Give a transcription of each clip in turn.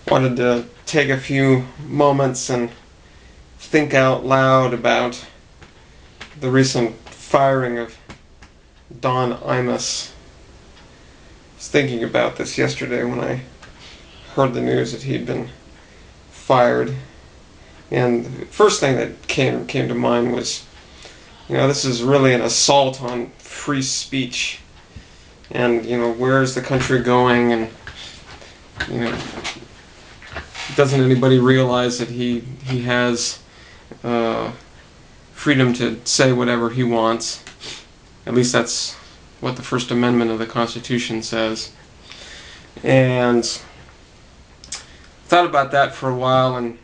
wanted to take a few moments and think out loud about the recent firing of Don Imus. I was thinking about this yesterday when I heard the news that he'd been fired. And the first thing that came to mind was, this is really an assault on free speech. And, where is the country going? And, doesn't anybody realize that he has freedom to say whatever he wants? At least that's what the First Amendment of the Constitution says. And thought about that for a while and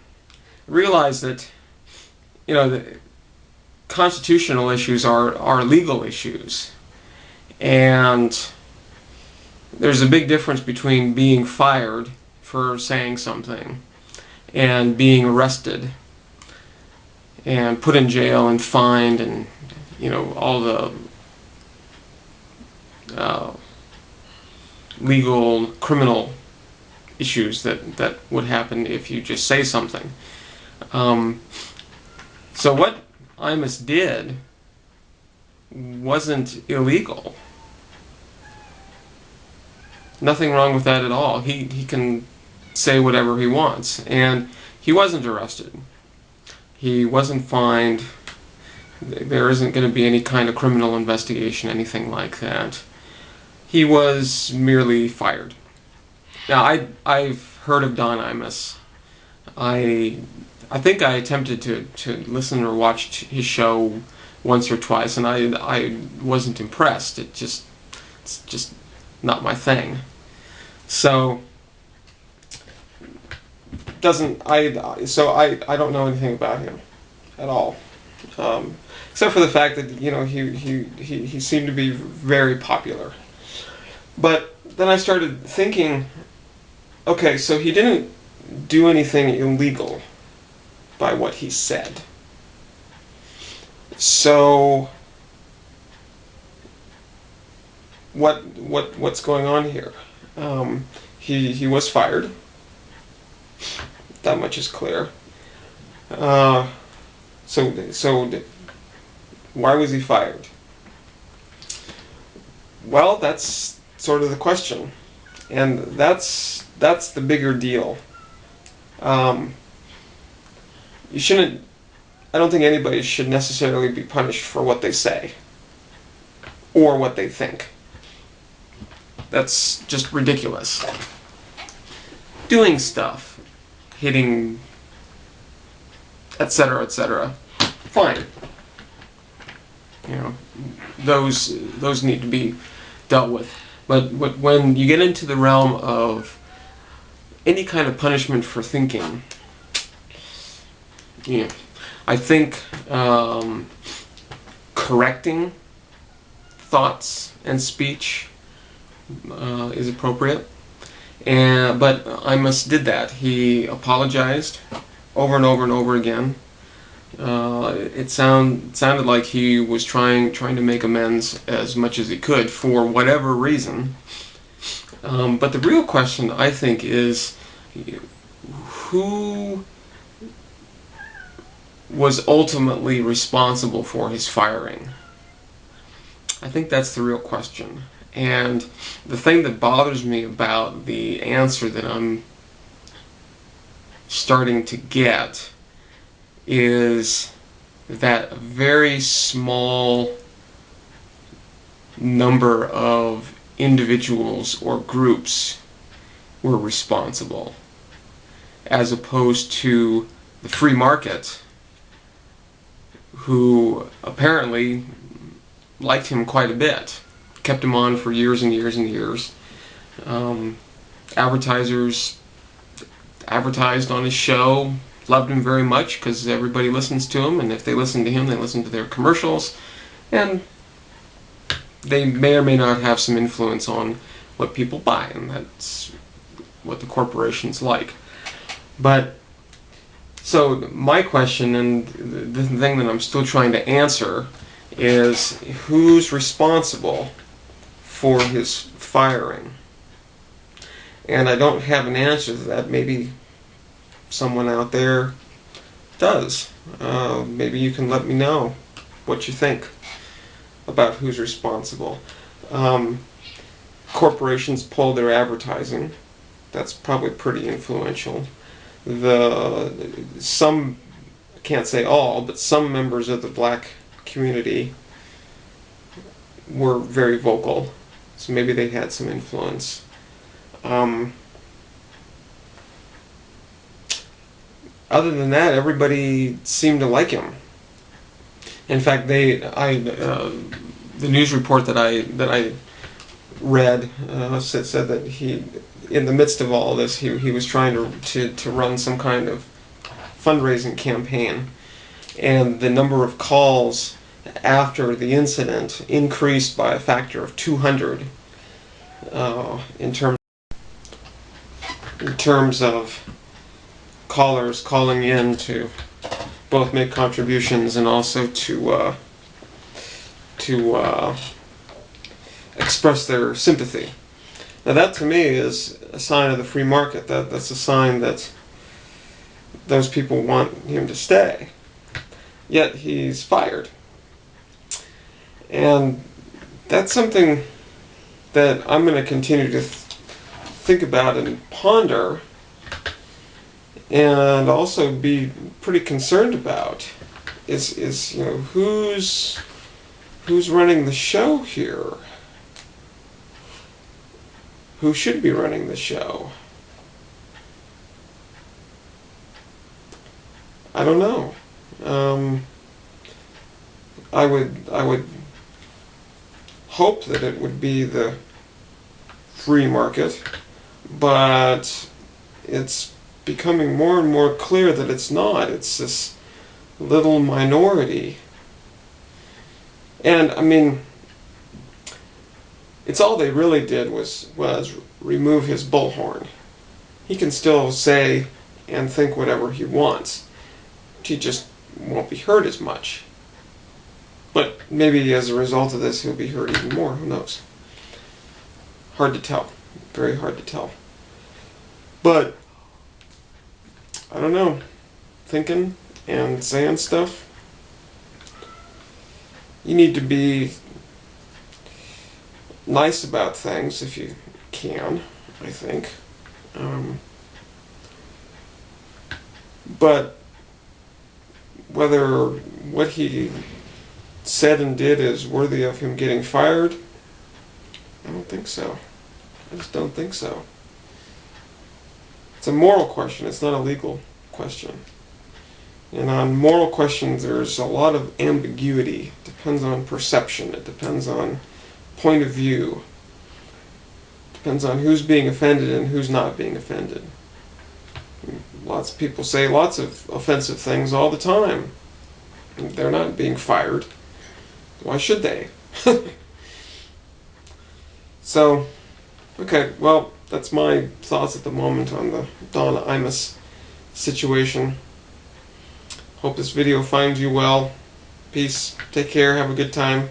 realized that, the constitutional issues are legal issues. And there's a big difference between being fired for saying something and being arrested and put in jail and fined and all the legal criminal issues that would happen if you just say something. So what Imus did wasn't illegal. Nothing wrong with that at all. He can say whatever he wants. And he wasn't arrested. He wasn't fined. There isn't going to be any kind of criminal investigation, anything like that. He was merely fired. Now, I've heard of Don Imus. I think I attempted to listen or watch his show once or twice, and I wasn't impressed. It's just not my thing. So I don't know anything about him at all, except for the fact that he seemed to be very popular. But then I started thinking, okay, so he didn't do anything illegal by what he said. So what's going on here? He was fired. That much is clear. So why was he fired? Well, that's sort of the question, and that's the bigger deal. You shouldn't. I don't think anybody should necessarily be punished for what they say or what they think. That's just ridiculous. Doing stuff, hitting, etc., fine. Those need to be dealt with. But when you get into the realm of any kind of punishment for thinking, I think correcting thoughts and speech is appropriate. But Imus did that. He apologized over and over and over again. It sounded like he was trying to make amends as much as he could for whatever reason. But the real question, I think, is who was ultimately responsible for his firing? I think that's the real question. And the thing that bothers me about the answer that I'm starting to get is that a very small number of individuals or groups were responsible, as opposed to the free market, who apparently liked him quite a bit, kept him on for years and years and years. Advertisers advertised on his show, loved him very much because everybody listens to him, and if they listen to him, they listen to their commercials, and they may or may not have some influence on what people buy, and that's what the corporations like. But so my question, and the thing that I'm still trying to answer, is who's responsible for his firing? And I don't have an answer to that. Maybe someone out there does. Maybe you can let me know what you think about who's responsible. Corporations pull their advertising. That's probably pretty influential. Some, I can't say all, but some members of the black community were very vocal, so maybe they had some influence. Other than that, everybody seemed to like him. In fact, the news report that I read said that he, in the midst of all this, he was trying to run some kind of fundraising campaign, and the number of calls after the incident increased by a factor of 200 in terms of callers calling in to both make contributions and also to express their sympathy. Now that to me is a sign of the free market. That's a sign that those people want him to stay. Yet he's fired. And that's something that I'm going to continue to think about and ponder, and also be pretty concerned about is who's running the show here? Who should be running the show? I don't know. I would hope that it would be the free market, but it's becoming more and more clear that it's not. It's this little minority. And I mean, it's all they really did was remove his bullhorn. He can still say and think whatever he wants. He just won't be heard as much. But maybe as a result of this, he'll be heard even more. Who knows? Hard to tell. Very hard to tell. But I don't know. Thinking and saying stuff. You need to be nice about things if you can, I think. But whether what he said and did is worthy of him getting fired, I don't think so. I just don't think so. It's a moral question. It's not a legal question. And on moral questions, there's a lot of ambiguity. It depends on perception. It depends on point of view. It depends on who's being offended and who's not being offended. Lots of people say lots of offensive things all the time. They're not being fired. Why should they? So, okay, well, that's my thoughts at the moment on the Don Imus situation. Hope this video finds you well. Peace. Take care. Have a good time.